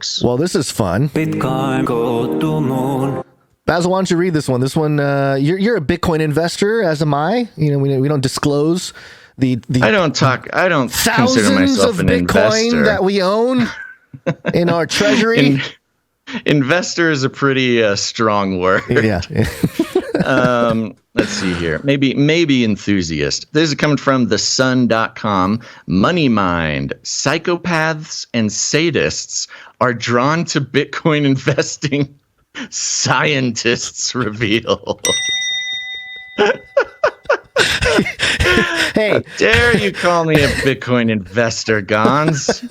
folks. Well, this is fun. Bitcoin go to moon. Basil, why don't you read this one? This one, you're a Bitcoin investor, as am I. You know, we don't disclose the I don't consider myself of an Bitcoin investor. that we own in our treasury. Investor is a pretty strong word. Yeah. Let's see here. Maybe enthusiast. This is coming from thesun.com. Money Mind. Psychopaths and sadists are drawn to Bitcoin investing. Scientists reveal. Hey, how dare you call me a Bitcoin investor, Gonz?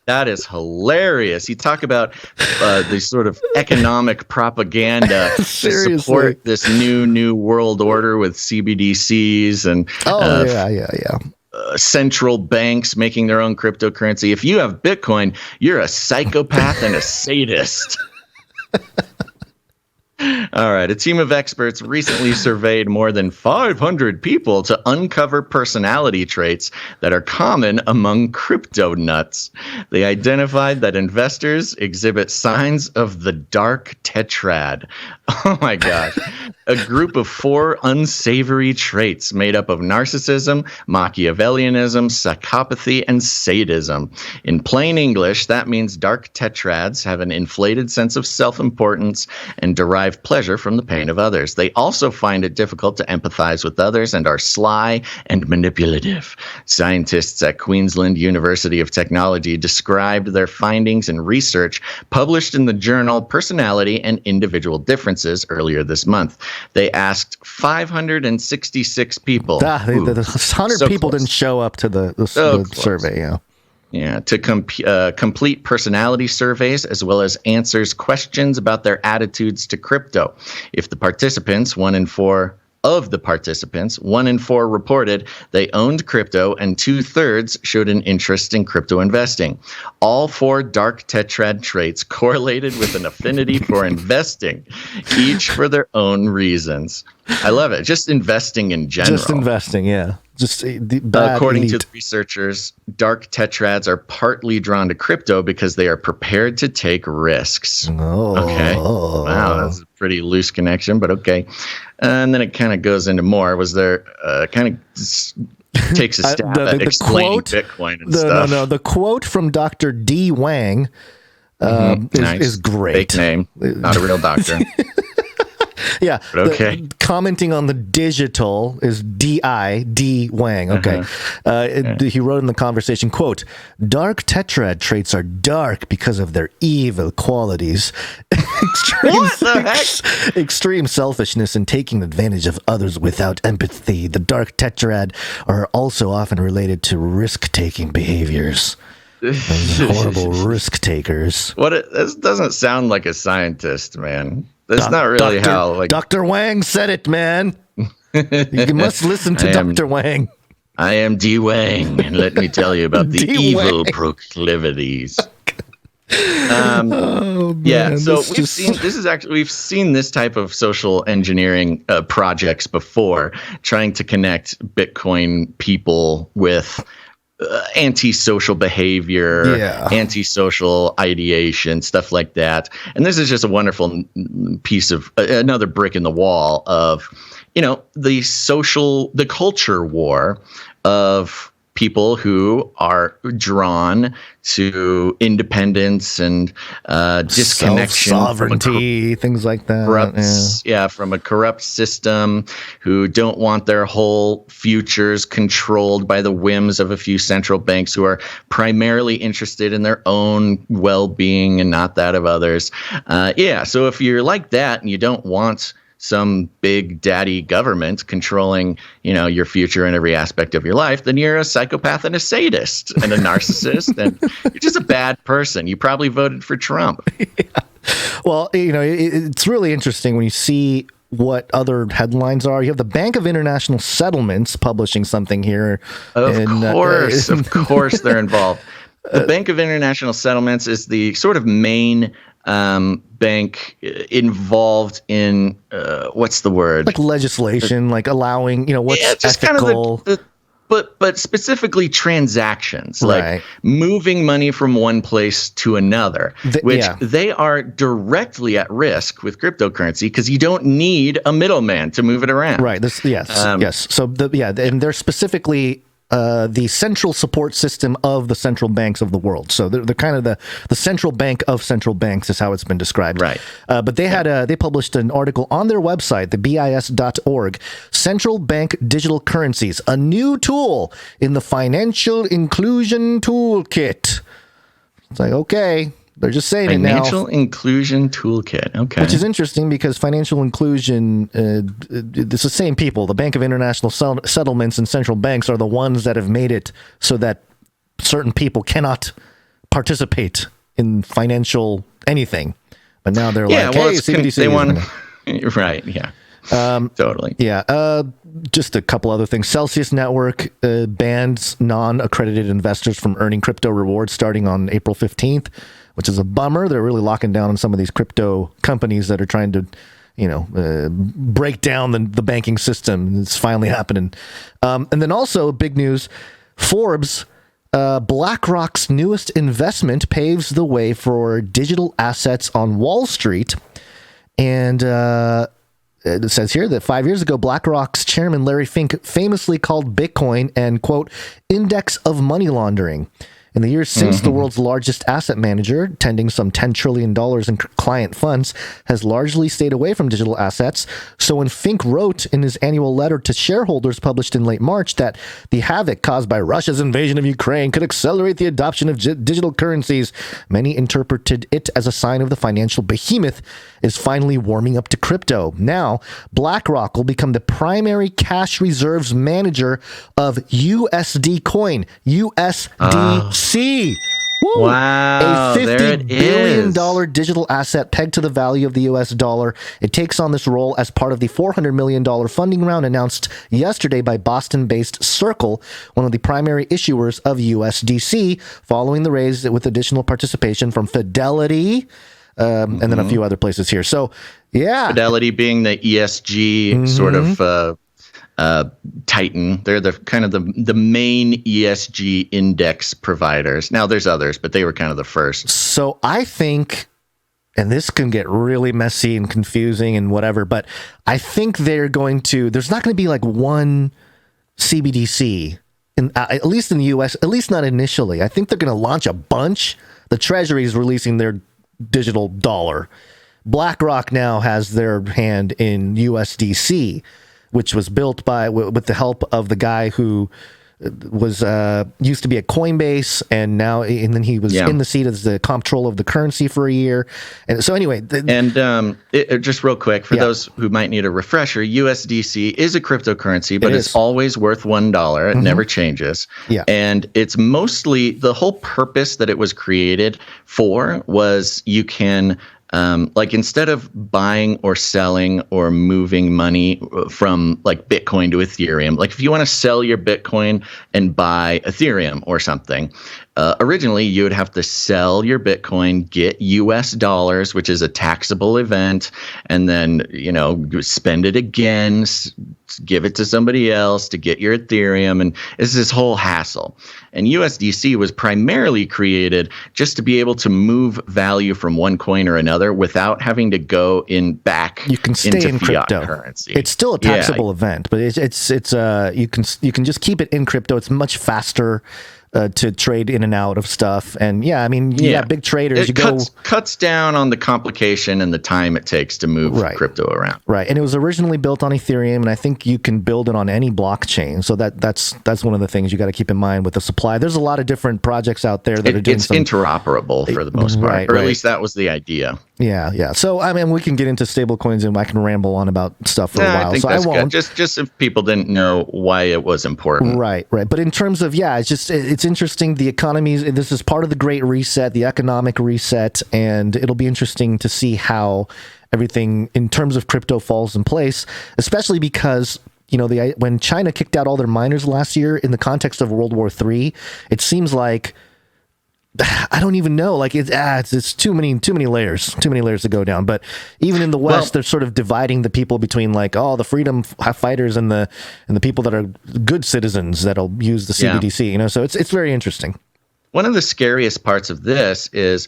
That is hilarious. You talk about the sort of economic propaganda to support this new world order with CBDCs and central banks making their own cryptocurrency. If you have Bitcoin, you're a psychopath and a sadist. All right. A team of experts recently surveyed more than 500 people to uncover personality traits that are common among crypto nuts. They identified that investors exhibit signs of the dark tetrad. Oh, my gosh. A group of 4 unsavory traits made up of narcissism, Machiavellianism, psychopathy, and sadism. In plain English, that means dark tetrads have an inflated sense of self-importance and derive pleasure from the pain of others. They also find it difficult to empathize with others and are sly and manipulative. Scientists at Queensland University of Technology described their findings in research published in the journal Personality and Individual Differences earlier this month. They asked 566 people. 100 people didn't show up to the survey. Yeah. Yeah, to complete personality surveys as well as answers questions about their attitudes to crypto. If the participants, 1 in 4 reported they owned crypto and 2/3 showed an interest in crypto investing. All 4 dark tetrad traits correlated with an affinity for investing, each for their own reasons. I love it. Just investing in general. Just investing, yeah. According to the researchers, dark tetrads are partly drawn to crypto because they are prepared to take risks. Oh. Okay. Wow, that's a pretty loose connection, but okay. And then it kind of goes into more. Was there kind of takes a stab at explaining Bitcoin and stuff. No. The quote from Dr. D. Wang is great. Fake name, not a real doctor. Yeah. But okay. Commenting on the digital is D Wang. Okay. He wrote in the conversation, quote, dark tetrad traits are dark because of their evil qualities. Extreme selfishness and taking advantage of others without empathy. The dark tetrad are also often related to risk-taking behaviors. Horrible risk takers. This doesn't sound like a scientist, man. That's not really how. Dr. Wang said it, man. You must listen to Dr. Wang. I am D. Wang, and let me tell you about the evil proclivities. Yeah, so we've seen this type of social engineering projects before, trying to connect Bitcoin people with antisocial behavior, antisocial ideation, stuff like that. And this is just a wonderful piece of another brick in the wall of, the culture war of people who are drawn to independence and disconnection, sovereignty, things like that. From a corrupt system, who don't want their whole futures controlled by the whims of a few central banks who are primarily interested in their own well-being and not that of others. So if you're like that and you don't want some big daddy government controlling, your future and every aspect of your life, then you're a psychopath and a sadist and a narcissist, and you're just a bad person. You probably voted for Trump. Well, it's really interesting when you see what other headlines are. You have the Bank of International Settlements publishing something here. Of course they're involved. The Bank of International Settlements is the sort of main bank involved in what's the word? Like legislation, like allowing, what's ethical. Kind of but specifically transactions, Right. like moving money from one place to another, which they are directly at risk with cryptocurrency because you don't need a middleman to move it around. Right. Yes. So and they're specifically the central support system of the central banks of the world. So they're kind of the central bank of central banks is how it's been described. Right. But they published an article on their website, the BIS.org, Central Bank Digital Currencies, a new tool in the Financial Inclusion Toolkit. It's like, okay, they're just saying it now. Financial Inclusion Toolkit. Okay. Which is interesting because financial inclusion, it's the same people. The Bank of International Settlements and central banks are the ones that have made it so that certain people cannot participate in financial anything. But now they're like, hey, CBDC. They want, right, yeah. Totally. Yeah. Just a couple other things. Celsius Network bans non-accredited investors from earning crypto rewards starting on April 15th. Which is a bummer. They're really locking down on some of these crypto companies that are trying to, break down the banking system. It's finally happening. And then also big news, Forbes, BlackRock's newest investment paves the way for digital assets on Wall Street. And it says here that 5 years ago, BlackRock's chairman Larry Fink famously called Bitcoin an, quote, index of money laundering. In the years since, the world's largest asset manager, tending some $10 trillion in client funds, has largely stayed away from digital assets. So when Fink wrote in his annual letter to shareholders published in late March that the havoc caused by Russia's invasion of Ukraine could accelerate the adoption of digital currencies, many interpreted it as a sign of the financial behemoth is finally warming up to crypto. Now, BlackRock will become the primary cash reserves manager of USD coin, USDC. Woo! Wow, a $50 billion digital asset pegged to the value of the US dollar. It takes on this role as part of the $400 million funding round announced yesterday by Boston-based Circle, one of the primary issuers of USDC, following the raise with additional participation from Fidelity, and then a few other places here. So, yeah. Fidelity being the ESG sort of Titan. They're the kind of the main ESG index providers. Now there's others, but they were kind of the first. So I think, and this can get really messy and confusing and whatever, but I think there's not going to be like one CBDC at least in the US, at least not initially. I think they're going to launch a bunch. The Treasury is releasing their digital dollar. BlackRock now has their hand in USDC, which was built with the help of the guy who was used to be at Coinbase, and then he was in the seat as the comptroller of the currency for a year. And so anyway, just real quick for those who might need a refresher, USDC is a cryptocurrency, but it's always worth $1. It never changes. Yeah. And it's mostly the whole purpose that it was created for was you can like instead of buying or selling or moving money from like Bitcoin to Ethereum, like if you want to sell your Bitcoin and buy Ethereum or something, originally you would have to sell your Bitcoin, get US dollars, which is a taxable event, and then, spend it again, give it to somebody else to get your Ethereum. And it's this whole hassle. And USDC was primarily created just to be able to move value from one coin or another without having to go back you can stay into in fiat crypto. Currency. It's still a taxable event, but it's you can just keep it in crypto. It's much faster to trade in and out of stuff. And you got big traders. It cuts down on the complication and the time it takes to move crypto around. Right. And it was originally built on Ethereum, and I think you can build it on any blockchain. So that's one of the things you got to keep in mind with the supply. There's a lot of different projects out there that are doing interoperable for the most part, or at least that was the idea. Yeah. So, we can get into stable coins, and I can ramble on about stuff for a while. I think that's good. Just if people didn't know why it was important. Right. But in terms of, it's interesting. The economies, this is part of the Great Reset, the economic reset, and it'll be interesting to see how everything in terms of crypto falls in place, especially because when China kicked out all their miners last year in the context of World War III, it seems like I don't even know. Like it's too many layers to go down. But even in the West, they're sort of dividing the people between like, the freedom fighters and the people that are good citizens that'll use the CBDC. You know, so it's very interesting. One of the scariest parts of this is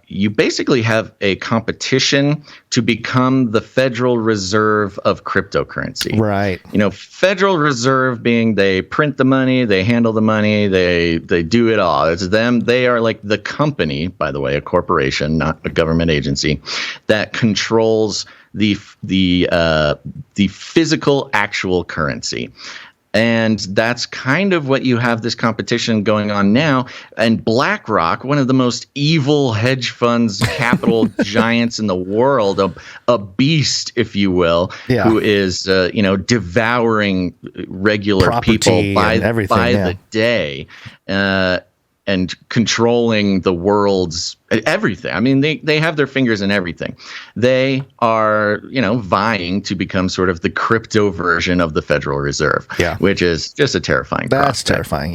you basically have a competition to become the Federal Reserve of cryptocurrency. Right. You know, Federal Reserve being they print the money, they handle the money, they do it all. It's them. They are like the company, by the way, a corporation, not a government agency, that controls the physical actual currency. And that's kind of what you have this competition going on now. And BlackRock, one of the most evil hedge funds, capital giants in the world, a beast, if you will, who is, devouring regular property people by the day. And controlling the world's everything. I mean, they have their fingers in everything. They are, vying to become sort of the crypto version of the Federal Reserve, which is just a terrifying prospect. That's terrifying. Yep.